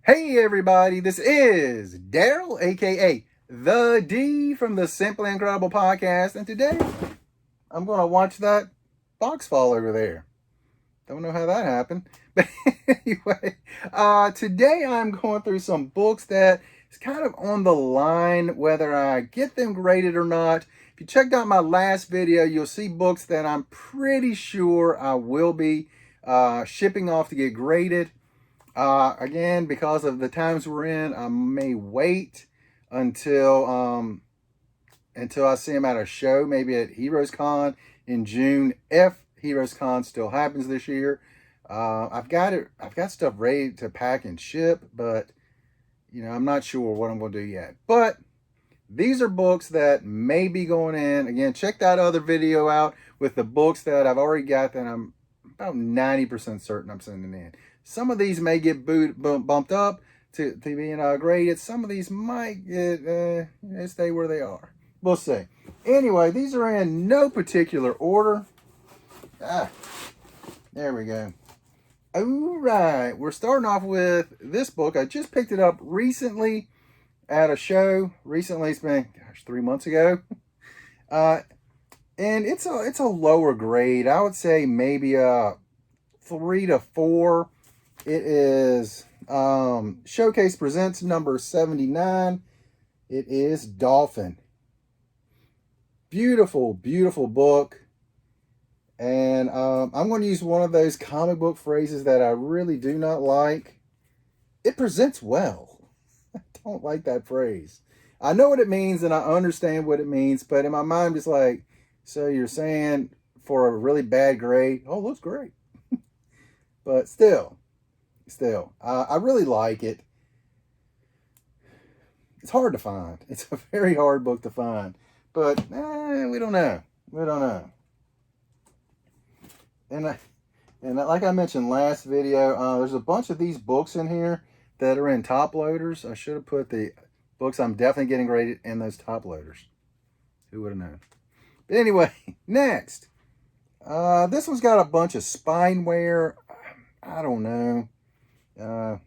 Hey everybody, this is Daryl, aka The D from the Simply Incredible podcast, and today I'm going to watch that box fall over there. Don't know how that happened, but anyway, today I'm going through some books that is kind of on the line whether I get them graded or not. If you checked out my last video, you'll see books that I'm pretty sure I will be shipping off to get graded. Again, because of the times we're in, I may wait until until I see him at a show, maybe at Heroes Con in June, if Heroes Con still happens this year. I've got stuff ready to pack and ship, but I'm not sure what I'm going to do yet. But these are books that may be going in. Again, check that other video out with the books that I've already got that I'm about 90% certain I'm sending in. Some of these may get bumped up to being graded. Some of these might get stay where they are. We'll see. Anyway, these are in no particular order. There we go. All right, we're starting off with this book. I just picked it up recently at a show. Recently, it's been 3 months ago. And it's a lower grade. I would say maybe a 3 to 4. It is Showcase Presents number 79. It is Dolphin. Beautiful, beautiful book. And I'm going to use one of those comic book phrases that I really do not like. It presents well. I don't like that phrase. I know what it means and I understand what it means, but in my mind it's like, so you're saying for a really bad grade, oh, looks great. But still, I really like it. It's hard to find. It's a very hard book to find. But we don't know. We don't know. And like I mentioned last video, there's a bunch of these books in here that are in top loaders. I should have put the books I'm definitely getting graded in those top loaders. Who would have known? But anyway, next. This one's got a bunch of spine wear. I don't know. I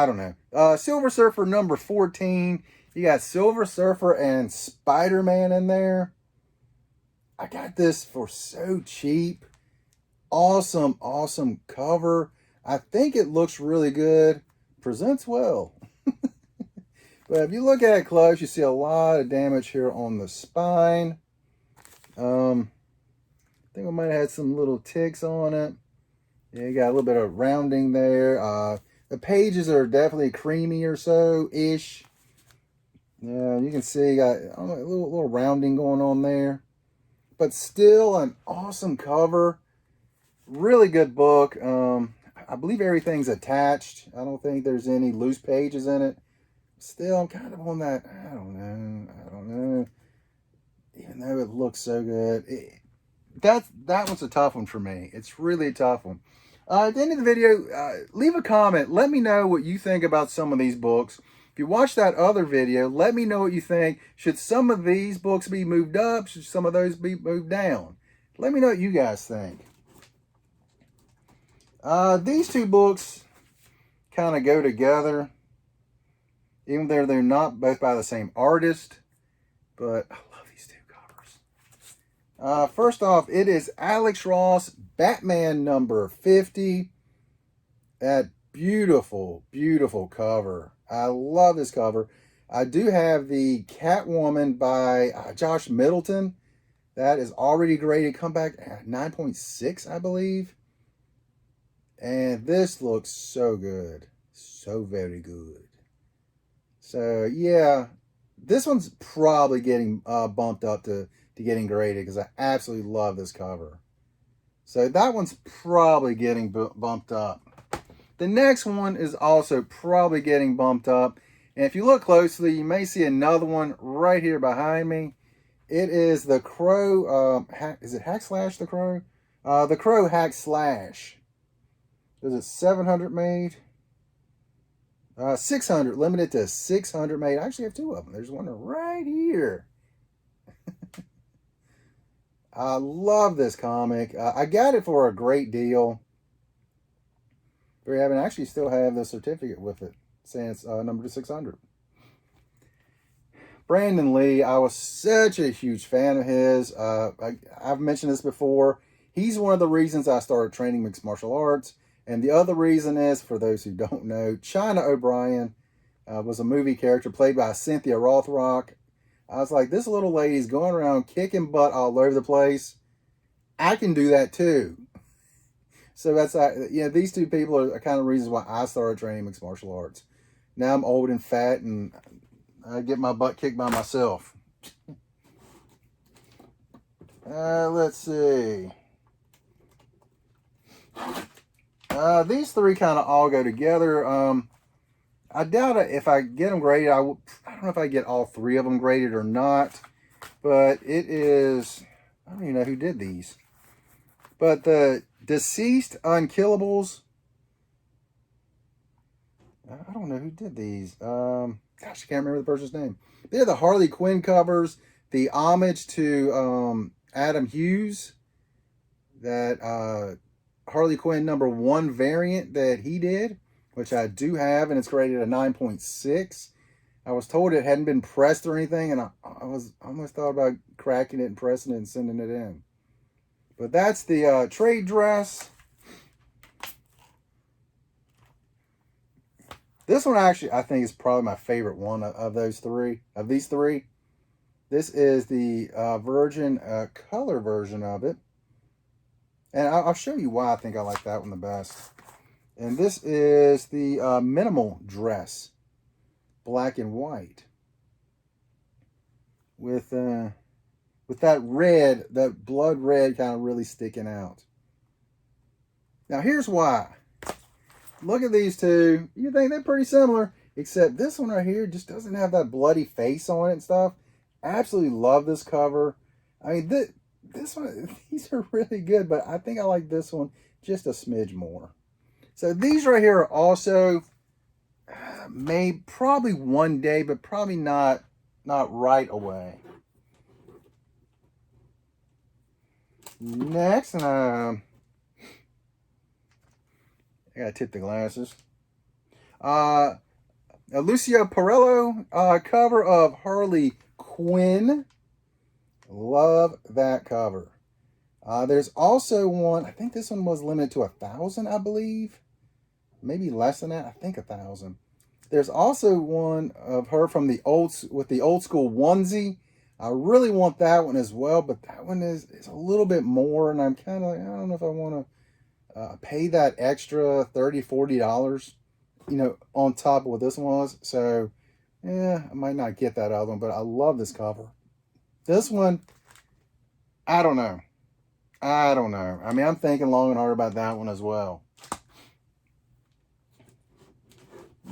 don't know. Silver Surfer number 14. You got Silver Surfer and Spider-Man in there. I got this for so cheap. Awesome, awesome cover. I think it looks really good. Presents well. But if you look at it close, you see a lot of damage here on the spine. I think I might have had some little ticks on it. Yeah, you got a little bit of rounding there. The pages are definitely creamy or so-ish. Yeah, you can see you got a little rounding going on there. But still an awesome cover. Really good book. I believe everything's attached. I don't think there's any loose pages in it. Still, I'm kind of on that, I don't know. Even though it looks so good. That one's a tough one for me. It's really a tough one. At the end of the video, leave a comment. Let me know what you think about some of these books. If you watch that other video, let me know what you think. Should some of these books be moved up? Should some of those be moved down? Let me know what you guys think. These two books kind of go together. Even though they're not both by the same artist. But I love these two covers. First off, it is Alex Ross, Batman number 50. That beautiful, beautiful cover. I love this cover. I do have the Catwoman by Josh Middleton. That is already graded. Come back at 9.6, I believe. And this looks so good. So very good. So, yeah. This one's probably getting bumped up to getting graded because I absolutely love this cover. So that one's probably getting bumped up. The next one is also probably getting bumped up. And if you look closely, you may see another one right here behind me. It is the Crow. Is it Hack Slash the Crow? The Crow Hack Slash. Is it 700 made? 600. Limited to 600 made. I actually have two of them. There's one right here. I love this comic. I got it for a great deal. Very happy. I actually still have the certificate with it, saying it's number 600. Brandon Lee, I was such a huge fan of his. I've mentioned this before. He's one of the reasons I started training mixed martial arts. And the other reason is, for those who don't know, China O'Brien was a movie character played by Cynthia Rothrock. I was like, this little lady's going around kicking butt all over the place. I can do that too. So that's, these two people are the kind of reasons why I started training mixed martial arts. Now I'm old and fat and I get my butt kicked by myself. Let's see. These three kind of all go together. I doubt it if I get them graded. I don't know if I get all three of them graded or not. But it is... I don't even know who did these. But the Deceased Unkillables... I don't know who did these. Gosh, I can't remember the person's name. They're the Harley Quinn covers. The homage to Adam Hughes. That Harley Quinn #1 variant that he did. Which I do have. And it's graded a 9.6. I was told it hadn't been pressed or anything. And I almost thought about cracking it and pressing it and sending it in. But that's the trade dress. This one actually, I think, is probably my favorite one of these three. This is the Virgin color version of it. And I'll show you why I think I like that one the best. And this is the minimal dress. Black and white. With that red, that blood red kind of really sticking out. Now here's why. Look at these two. You think they're pretty similar, except this one right here just doesn't have that bloody face on it and stuff. Absolutely love this cover. I mean, this one, these are really good, but I think I like this one just a smidge more. So these right here are also made probably one day, but probably not right away. Next, and I gotta tip the glasses. Lucio Parello cover of Harley Quinn. Love that cover. There's also one, I think this one was limited to 1,000, I believe. Maybe less than that. I think 1,000. There's also one of her from the old school onesie. I really want that one as well, but that one is a little bit more, and I'm kind of like, I don't know if I want to pay that extra $30, $40, on top of what this one was. So, yeah, I might not get that other one, but I love this cover. This one, I don't know. I mean, I'm thinking long and hard about that one as well.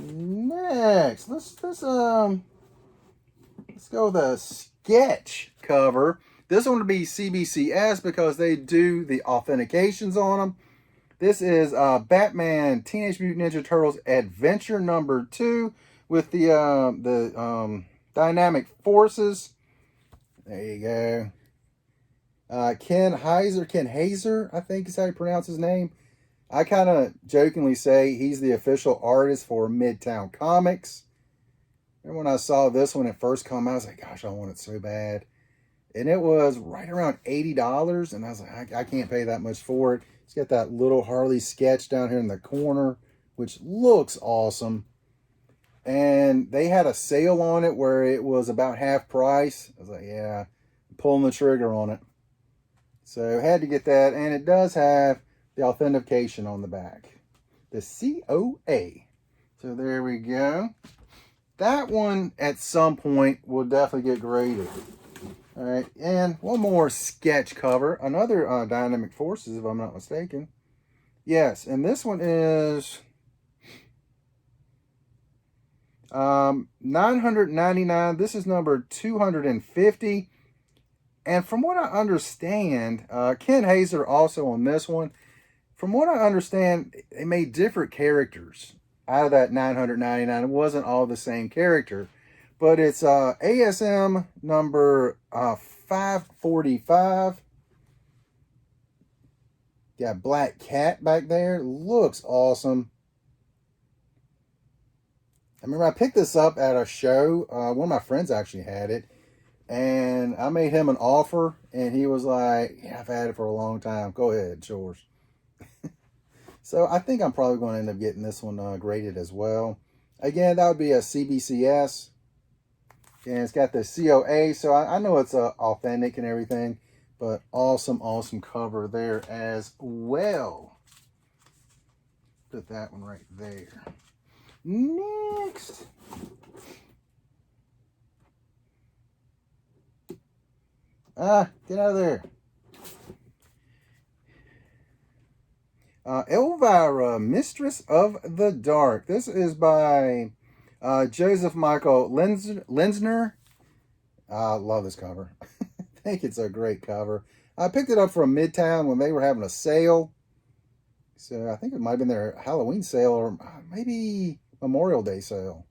Next, let's go with a sketch cover. This one would be CBCS because they do the authentications on them. This is Batman Teenage Mutant Ninja Turtles Adventure #2 with the Dynamic Forces. There you go. Ken Hazer, I think is how you pronounce his name. I kind of jokingly say he's the official artist for Midtown Comics. And when I saw this one at first come out, I was like, gosh, I want it so bad. And it was right around $80. And I was like, I can't pay that much for it. It's got that little Harley sketch down here in the corner, which looks awesome. And they had a sale on it where it was about half price. I was like, yeah, I'm pulling the trigger on it. So had to get that. And it does have the authentication on the back. The COA. So there we go. That one at some point will definitely get graded. All right, and one more sketch cover. Another Dynamic Forces, if I'm not mistaken. Yes, and this one is $999. This is number 250. And from what I understand, Ken Hazer also on this one. From what I understand, they made different characters out of that $999. It wasn't all the same character. But it's ASM number 545. Got Black Cat back there. Looks awesome. I remember I picked this up at a show. One of my friends actually had it, and I made him an offer, and he was like, "Yeah, I've had it for a long time. Go ahead, it's yours." So I think I'm probably going to end up getting this one graded as well. Again, that would be a CBCS, and it's got the COA, so I know it's authentic and everything, but awesome, awesome cover there as well. Put that one right there. Next. Get out of there. Elvira, Mistress of the Dark. This is by Joseph Michael Lenzner. I love this cover. I think it's a great cover. I picked it up from Midtown when they were having a sale. So I think it might have been their Halloween sale or maybe Memorial Day sale.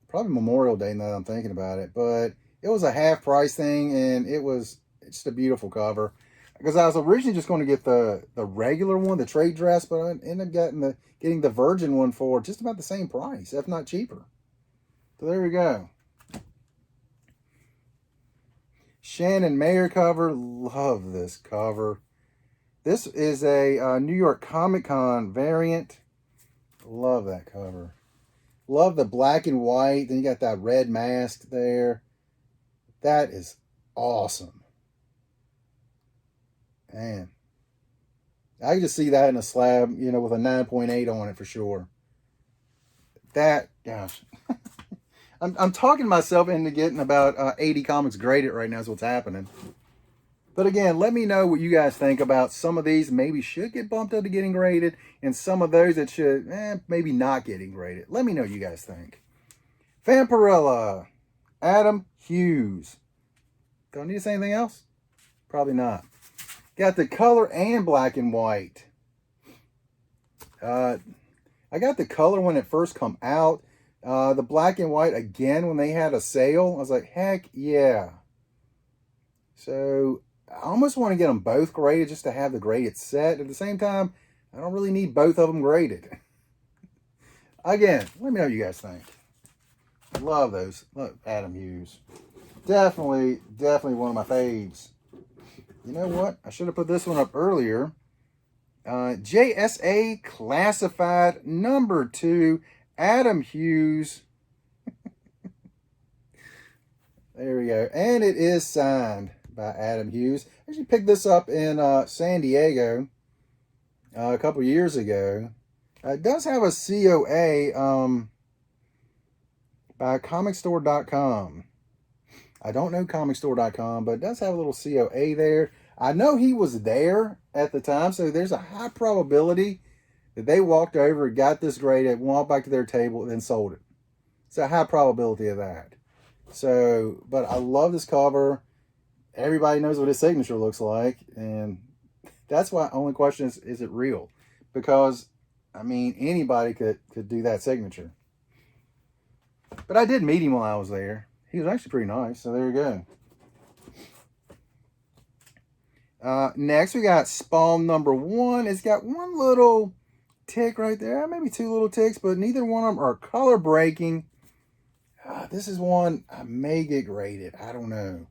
Probably Memorial Day now that I'm thinking about it. But it was a half price thing, and it's just a beautiful cover. Because I was originally just going to get the regular one, the trade dress, but I ended up getting the virgin one for just about the same price, if not cheaper. So there we go. Shannon Mayer cover. Love this cover. This is a New York Comic Con variant. Love that cover. Love the black and white. Then you got that red mask there. That is awesome. Man. I can just see that in a slab, with a 9.8 on it for sure. That, gosh. I'm talking myself into getting about 80 comics graded right now is what's happening. But again, let me know what you guys think about some of these. Maybe should get bumped up to getting graded, and some of those that should maybe not getting graded. Let me know what you guys think. Vampirella, Adam Hughes. Don't need to say anything else? Probably not. Got the color and black and white. I got the color when it first come out. The black and white, again, when they had a sale, I was like, heck yeah. So I almost want to get them both graded just to have the graded set. At the same time, I don't really need both of them graded. Again, let me know what you guys think. I love those. Look, Adam Hughes. Definitely one of my faves. You know what? I should have put this one up earlier. JSA Classified number 2, Adam Hughes. There we go. And it is signed by Adam Hughes. I actually picked this up in San Diego a couple years ago. It does have a COA by comicstore.com. I don't know comicstore.com, but it does have a little COA there. I know he was there at the time, so there's a high probability that they walked over, got this graded, walked back to their table, and then sold it. It's a high probability of that. So, but I love this cover. Everybody knows what his signature looks like, and that's why only question is it real? Because, I mean, anybody could do that signature. But I did meet him while I was there. He was actually pretty nice, so there you go. Next, we got Spawn number 1. It's got one little tick right there, maybe two little ticks, but neither one of them are color breaking. This is one I may get graded. I don't know.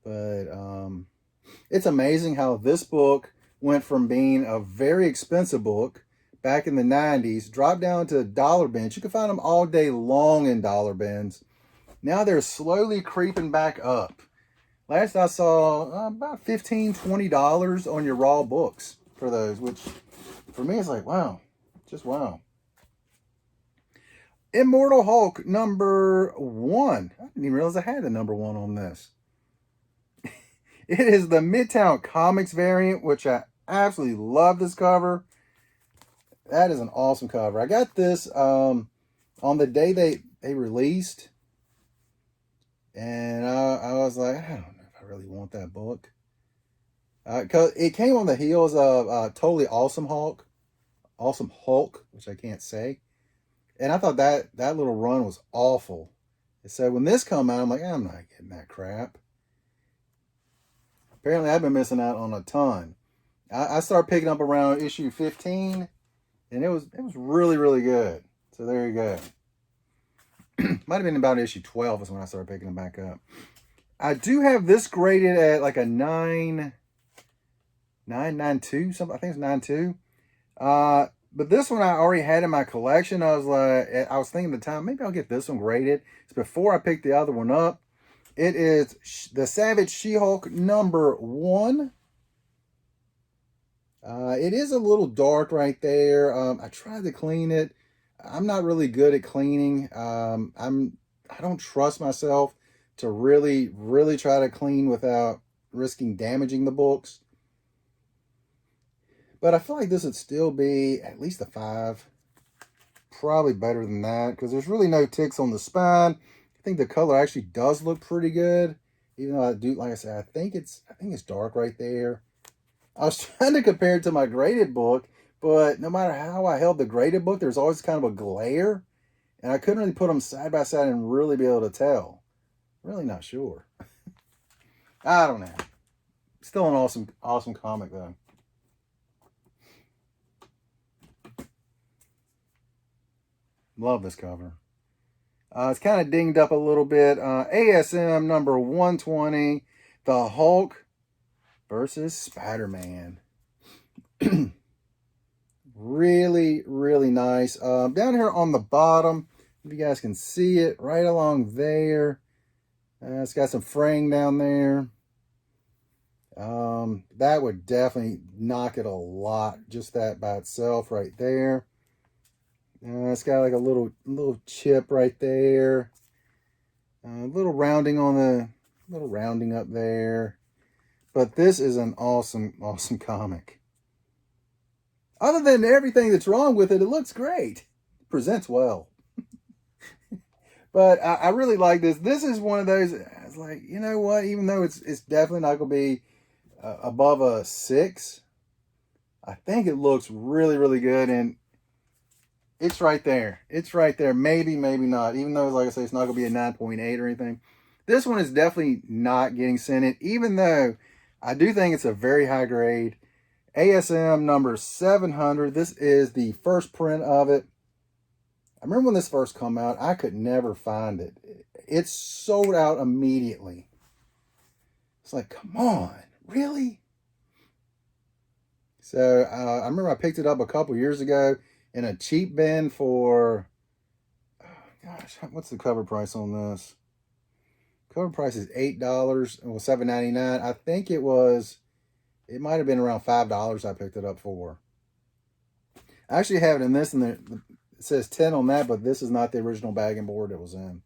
But it's amazing how this book went from being a very expensive book back in the 90s, dropped down to dollar bins. You can find them all day long in dollar bins. Now they're slowly creeping back up. Last I saw, about $15, $20 on your raw books for those, which for me is like, wow, just wow. Immortal Hulk number 1. I didn't even realize I had the number 1 on this. It is the Midtown Comics variant, which I absolutely love this cover. That is an awesome cover. I got this on the day they released. And I was like, I don't know if I really want that book. Because it came on the heels of Totally Awesome Hulk. Awesome Hulk, which I can't say. And I thought that little run was awful. And so when this come out, I'm like, I'm not getting that crap. Apparently, I've been missing out on a ton. I started picking up around issue 15, and it was really, really good. So there you go. Might have been about issue 12 is when I started picking them back up. I do have this graded at like a 9.92 something. I think it's 9.2. But this one I already had in my collection. I was thinking at the time, maybe I'll get this one graded. It's before I picked the other one up. It is the Savage She-Hulk #1. It is a little dark right there. I tried to clean it. I'm not really good at cleaning. I don't trust myself to really, really try to clean without risking damaging the books. But I feel like this would still be at least a 5. Probably better than that because there's really no ticks on the spine. I think the color actually does look pretty good. Even though I do, like I said, I think it's dark right there. I was trying to compare it to my graded book, but no matter how I held the graded book, there's always kind of a glare. And I couldn't really put them side by side and really be able to tell. Really not sure. I don't know. Still an awesome comic though. Love this cover. It's kind of dinged up a little bit. ASM #120, The Hulk versus Spider-Man. Really, really nice. Down here on the bottom, if you guys can see it, right along there. It's got some fraying down there. That would definitely knock it a lot. Just that by itself right there. It's got like a little chip right there. A little rounding up there. But this is an awesome comic. Other than everything that's wrong with it, it looks great. It presents well. But I really like this. This is one of those, I was like, you know what? Even though it's definitely not going to be above a 6, I think it looks really, really good. And it's right there. It's right there. Maybe, maybe not. Even though, like I say, it's not going to be a 9.8 or anything. This one is definitely not getting scented, even though I do think it's a very high grade. ASM #700. This is the first print of it. I remember when this first came out, I could never find it. It's sold out immediately. It's like, come on, really? So I remember I picked it up a couple years ago in a cheap bin for, oh gosh, what's the cover price on this? Cover price is $8. Well, $7.99. I think it might have been around $5 I picked it up for. I actually have it in this, and it says 10 on that, but this is not the original bag and board it was in.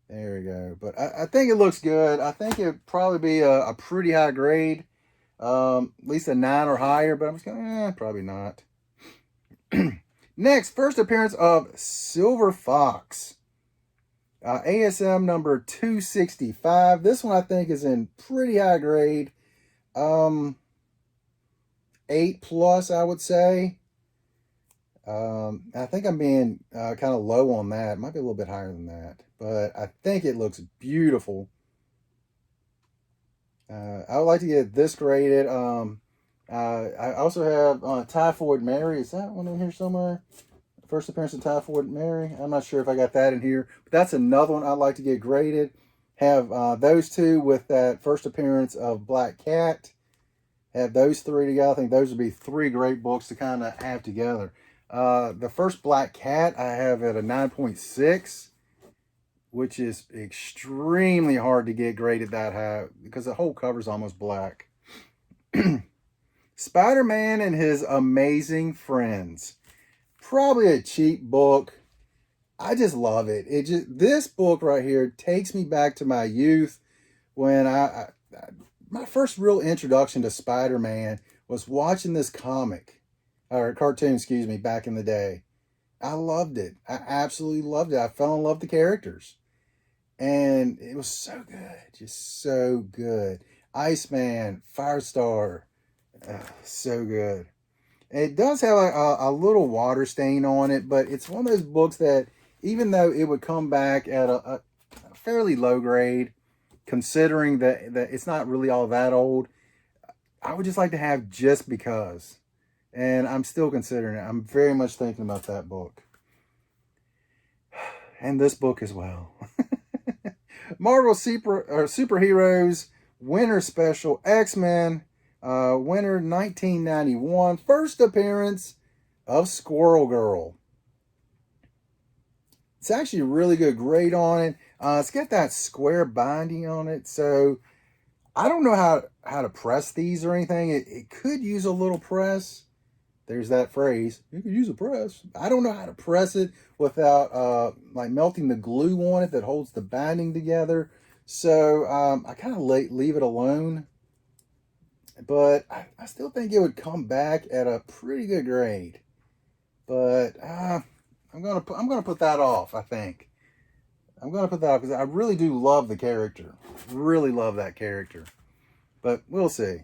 There we go. But I think it looks good. I think it'd probably be a pretty high grade. At least a 9 or higher, but I'm just going, probably not. Next, first appearance of Silver Fox. ASM #265. This one I think is in pretty high grade. 8+, I would say. I think I'm being kind of low on that. It might be a little bit higher than that, but I think it looks beautiful. I would like to get this graded. I also have Typhoid Mary. Is that one in here somewhere? First appearance of Typhoid Mary. I'm not sure if I got that in here, but that's another one I'd like to get graded. Have those two with that first appearance of Black Cat. Have those 3 together. I think those would be 3 great books to kind of have together. The first Black Cat I have at a 9.6, which is extremely hard to get graded that high because the whole cover is almost black. Spider-Man and His Amazing Friends. Probably a cheap book. I just love it. This book right here takes me back to my youth when my first real introduction to Spider-Man was watching this comic, or cartoon, excuse me, back in the day. I loved it. I absolutely loved it. I fell in love with the characters. And it was so good. Just so good. Iceman, Firestar. So good. It does have a little water stain on it, but it's one of those books that even though it would come back at a fairly low grade, considering that it's not really all that old, I would just like to have Just Because. And I'm still considering it. I'm very much thinking about that book. And this book as well. Marvel Superheroes Winter Special X-Men. Winter 1991. First appearance of Squirrel Girl. It's actually a really good grade on it. It's got that square binding on it. So I don't know how to press these or anything. It could use a little press. There's that phrase. You could use a press. I don't know how to press it without like melting the glue on it that holds the binding together. So I kind of leave it alone. But I still think it would come back at a pretty good grade. But I'm gonna put that off. I think I'm gonna put that off because I really do love the character. Really love that character. But we'll see.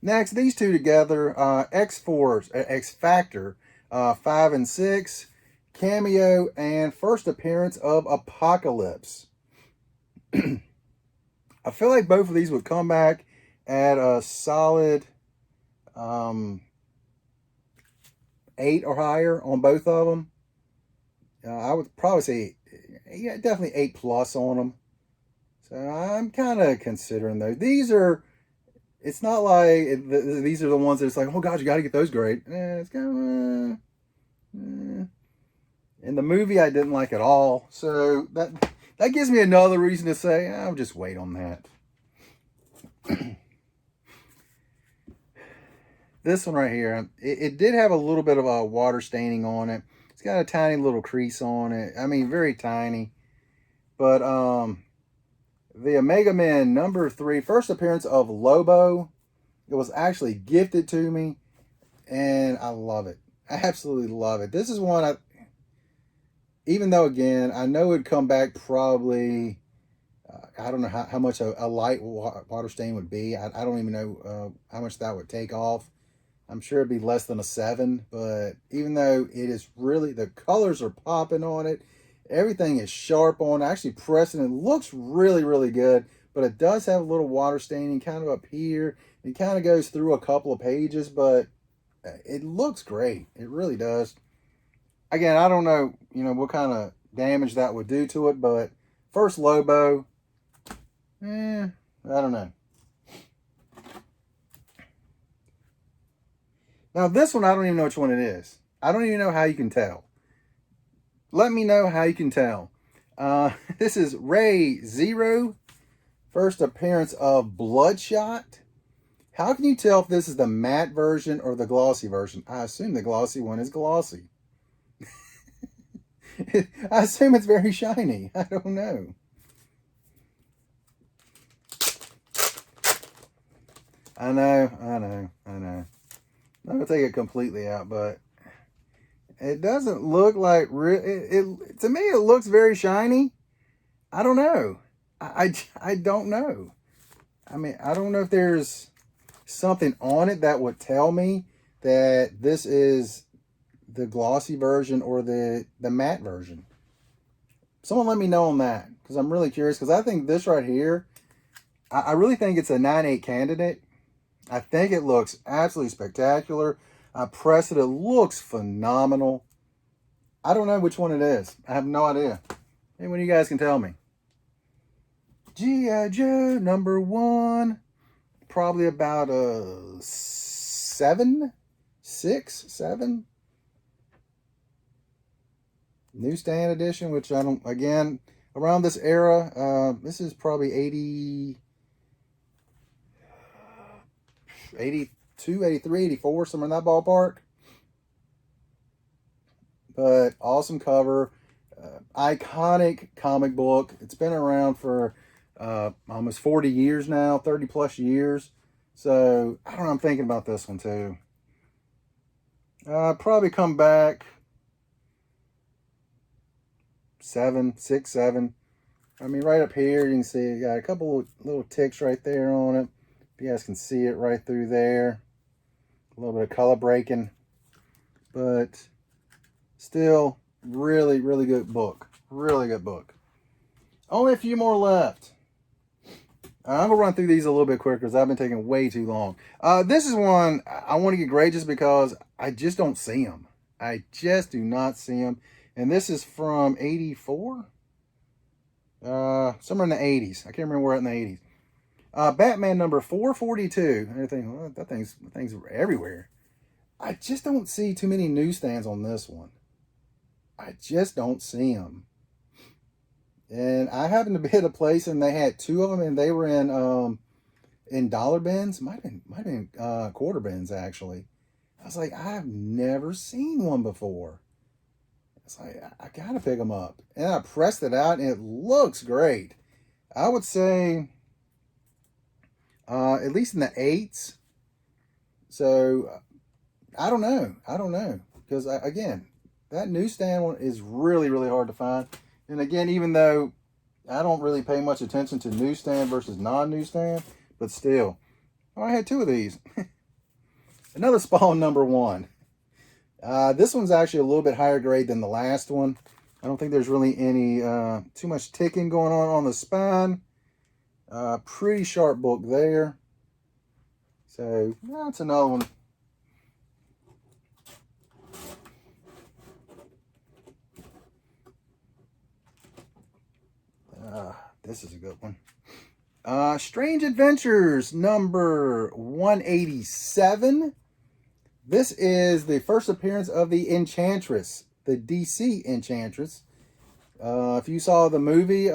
Next, these two together, X-Force, X Factor, 5 and 6, cameo, and first appearance of Apocalypse. I feel like both of these would come back at a solid 8 or higher on both of them. I would probably say, yeah, definitely 8 plus on them. So I'm kind of considering those. It's not like these are the ones that it's like, oh God, you got to get those great. It's kind of, in the movie, I didn't like at all. So that gives me another reason to say, I'll just wait on that. This one right here, it did have a little bit of a water staining on it. It's got a tiny little crease on it. I mean, very tiny. But the Omega Man number 3, first appearance of Lobo. It was actually gifted to me, and I love it. I absolutely love it. This is one even though, again, I know it'd come back probably, I don't know how much a light water stain would be. I don't even know how much that would take off. I'm sure it'd be less than a 7, but even though it is really, the colors are popping on it, everything is sharp on it. Actually pressing it looks really, really good, but it does have a little water staining kind of up here. It kind of goes through a couple of pages, but it looks great. It really does. Again, I don't know, what kind of damage that would do to it, but first Lobo, I don't know. Now this one, I don't even know which one it is. I don't even know how you can tell. Let me know how you can tell. This is Ray Zero, first appearance of Bloodshot. How can you tell if this is the matte version or the glossy version? I assume the glossy one is glossy. I assume it's very shiny. I don't know. I know. I'm going to take it completely out, but it doesn't look like to me, it looks very shiny. I don't know. I don't know. I mean, I don't know if there's something on it that would tell me that this is the glossy version or the matte version. Someone let me know on that, because I'm really curious, because I think this right here, I really think it's a 9/8 candidate. I think it looks absolutely spectacular. I press it. It looks phenomenal. I don't know which one it is. I have no idea. Maybe one of you guys can tell me. G.I. Joe number 1. Probably about a 7? 6? 7? Newsstand edition, which I don't, again, around this era, this is probably 82, 83, 84, somewhere in that ballpark. But awesome cover. Iconic comic book. It's been around for almost 40 years now, 30 plus years. So, I don't know, I'm thinking about this one too. Probably come back 7, 6, 7. I mean, right up here, you can see it got a couple little ticks right there on it. You guys can see it right through there. A little bit of color breaking. But still, really, really good book. Really good book. Only a few more left. I'm gonna run through these a little bit quicker because I've been taking way too long. This is one I want to get graded just because I just don't see them. I just do not see them. And this is from '84, somewhere in the '80s. I can't remember where in the '80s. Batman number 442. Everything, well, that thing's everywhere. I just don't see too many newsstands on this one. I just don't see them. And I happened to be at a place and they had two of them, and they were in dollar bins. Might have been quarter bins actually. I was like, I've never seen one before. It's like I gotta pick them up, and I pressed it out, and it looks great. I would say at least in the eights. So I don't know. I don't know because again, that newsstand one is really really hard to find. And again, even though I don't really pay much attention to newsstand versus non-newsstand, but still, oh, I had two of these. Another Spawn number 1. This one's actually a little bit higher grade than the last one. I don't think there's really any too much ticking going on the spine. Pretty sharp book there. So that's another one. This is a good one. Strange Adventures number 187. This is the first appearance of the Enchantress, the DC Enchantress. If you saw the movie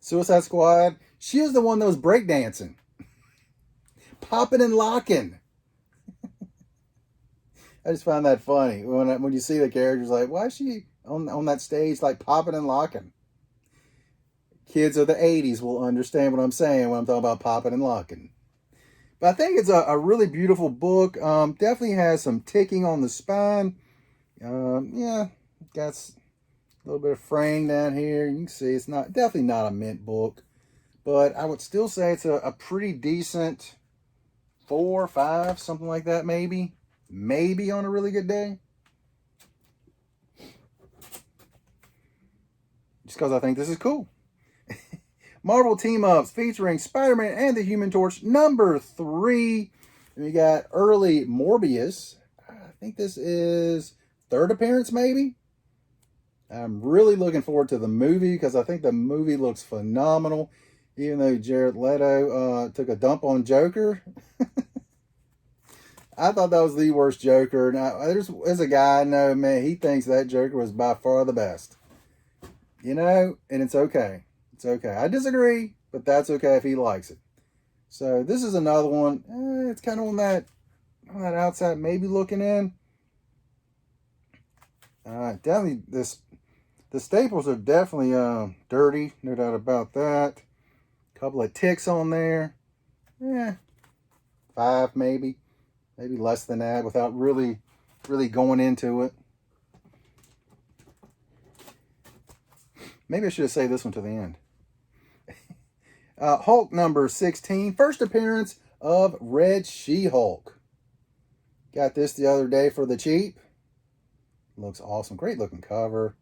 Suicide Squad, she was the one that was breakdancing, popping and locking. I just find that funny when you see the characters, like, why is she on that stage like popping and locking? Kids of the 80s will understand what I'm saying when I'm talking about popping and locking. But I think it's a really beautiful book. Definitely has some ticking on the spine. Yeah, got a little bit of fraying down here. You can see it's definitely not a mint book. But I would still say it's a pretty decent 4 or 5, something like that maybe. Maybe on a really good day. Just because I think this is cool. Marvel Team-Ups featuring Spider-Man and the Human Torch number 3. And we got early Morbius. I think this is 3rd appearance maybe. I'm really looking forward to the movie because I think the movie looks phenomenal. Even though Jared Leto took a dump on Joker. I thought that was the worst Joker. Now, there's a guy I know, man, he thinks that Joker was by far the best. You know, and it's okay. It's okay. I disagree, but that's okay if he likes it. So this is another one. It's kind of on that outside, maybe looking in. Definitely the staples are definitely dirty, no doubt about that. Couple of ticks on there. 5 maybe less than that without really going into it. Maybe I should have saved this one to the end. Hulk number 16. First appearance of Red She-Hulk. Got this the other day for the cheap. Looks awesome. Great looking cover.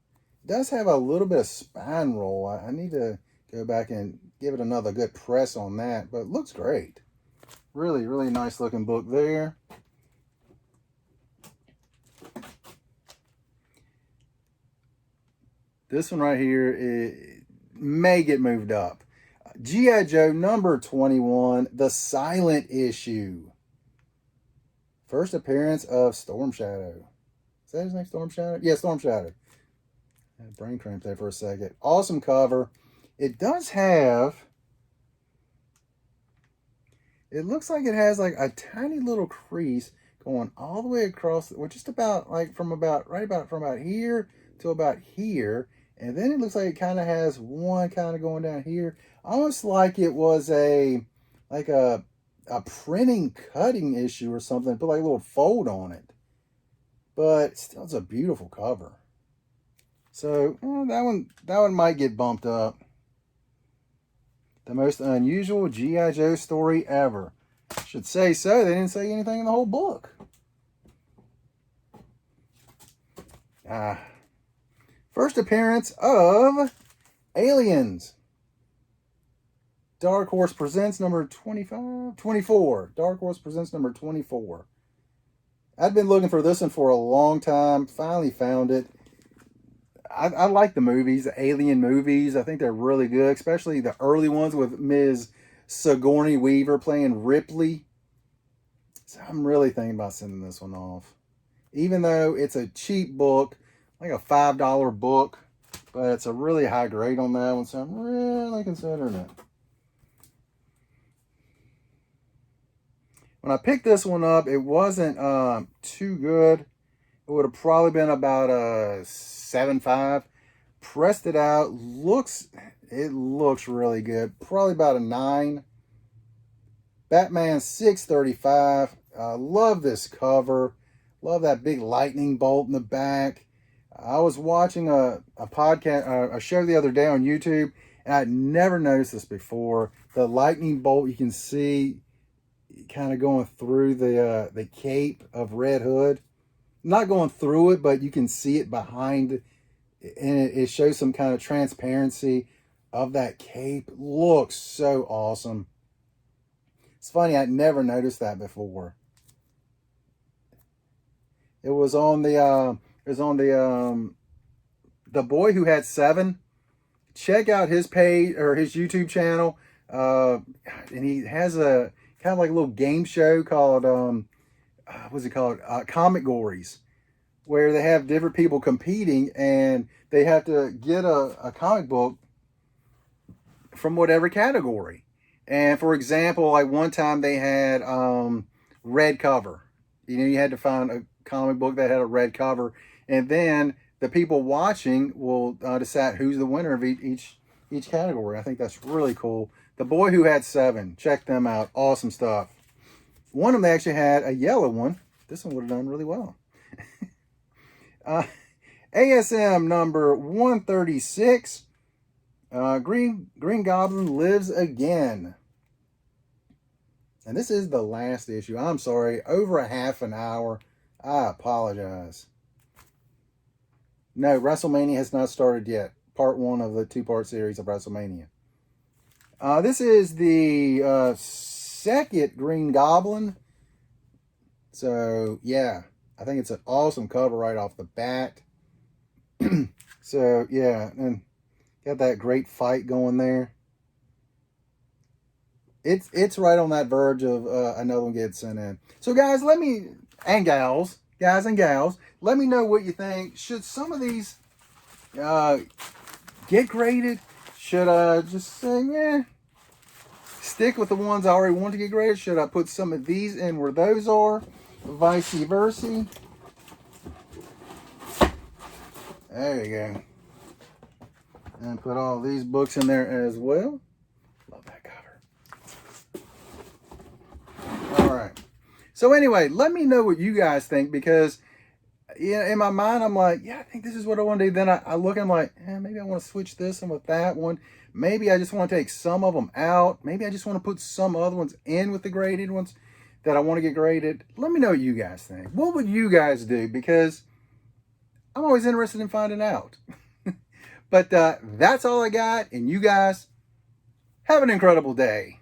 It does have a little bit of spine roll. I need to go back and give it another good press on that. But it looks great. Really, really nice looking book there. This one right here, it may get moved up. G.I. Joe number 21, the silent issue. First appearance of Storm Shadow. Is that his name, Storm Shadow? Yeah, Storm Shadow. I had a brain cramp there for a second. Awesome cover. It does have, it looks like it has like a tiny little crease going all the way across, or just about like from about here to about here. And then it looks like it kind of has one kind of going down here. Almost like it was a printing cutting issue or something. Put like a little fold on it. But still, it's a beautiful cover. So that one might get bumped up. The most unusual G.I. Joe story ever. Should say so. They didn't say anything in the whole book. First appearance of Aliens. Dark Horse Presents number 25? 24. Dark Horse Presents number 24. I'd been looking for this one for a long time. Finally found it. I like the movies, the Alien movies. I think they're really good, especially the early ones with Ms. Sigourney Weaver playing Ripley. So I'm really thinking about sending this one off. Even though it's a cheap book, like a $5 book, but it's a really high grade on that one, so I'm really considering it. When I picked this one up, it wasn't too good. It would have probably been about a 7.5. Pressed it out. It looks really good. Probably about a 9. Batman 635. Love this cover. Love that big lightning bolt in the back. I was watching a podcast, a show the other day on YouTube, and I'd never noticed this before. The lightning bolt, you can see kind of going through the cape of Red Hood. Not going through it, but you can see it behind, and it shows some kind of transparency of that cape. Looks so awesome. It's funny, I'd never noticed that before. It was on the Boy Who Had 7. Check out his page or his YouTube channel. And he has a kind of like a little game show called what's it called? Comic Gories, where they have different people competing and they have to get a comic book from whatever category. And for example, like one time they had red cover. You know, you had to find a comic book that had a red cover, and then the people watching will decide who's the winner of each category. I think that's really cool. The Boy Who Had 7. Check them out. Awesome stuff. One of them actually had a yellow one. This one would have done really well. ASM number 136. Green Goblin Lives Again. And this is the last issue. I'm sorry. Over a half an hour. I apologize. No, WrestleMania has not started yet. Part 1 of the 2-part series of WrestleMania. This is the second Green Goblin. So, yeah. I think it's an awesome cover right off the bat. So, yeah. And got that great fight going there. It's right on that verge of another one getting sent in. So, guys, guys and gals, let me know what you think. Should some of these get graded? Should I just say, stick with the ones I already want to get graded? Should I put some of these in where those are? Vice versa. There you go. And put all these books in there as well. Love that cover. All right. So anyway, let me know what you guys think, because in my mind, I'm like, yeah, I think this is what I want to do. Then I look and I'm like, maybe I want to switch this one with that one. Maybe I just want to take some of them out. Maybe I just want to put some other ones in with the graded ones that I want to get graded. Let me know what you guys think. What would you guys do? Because I'm always interested in finding out. But that's all I got. And you guys have an incredible day.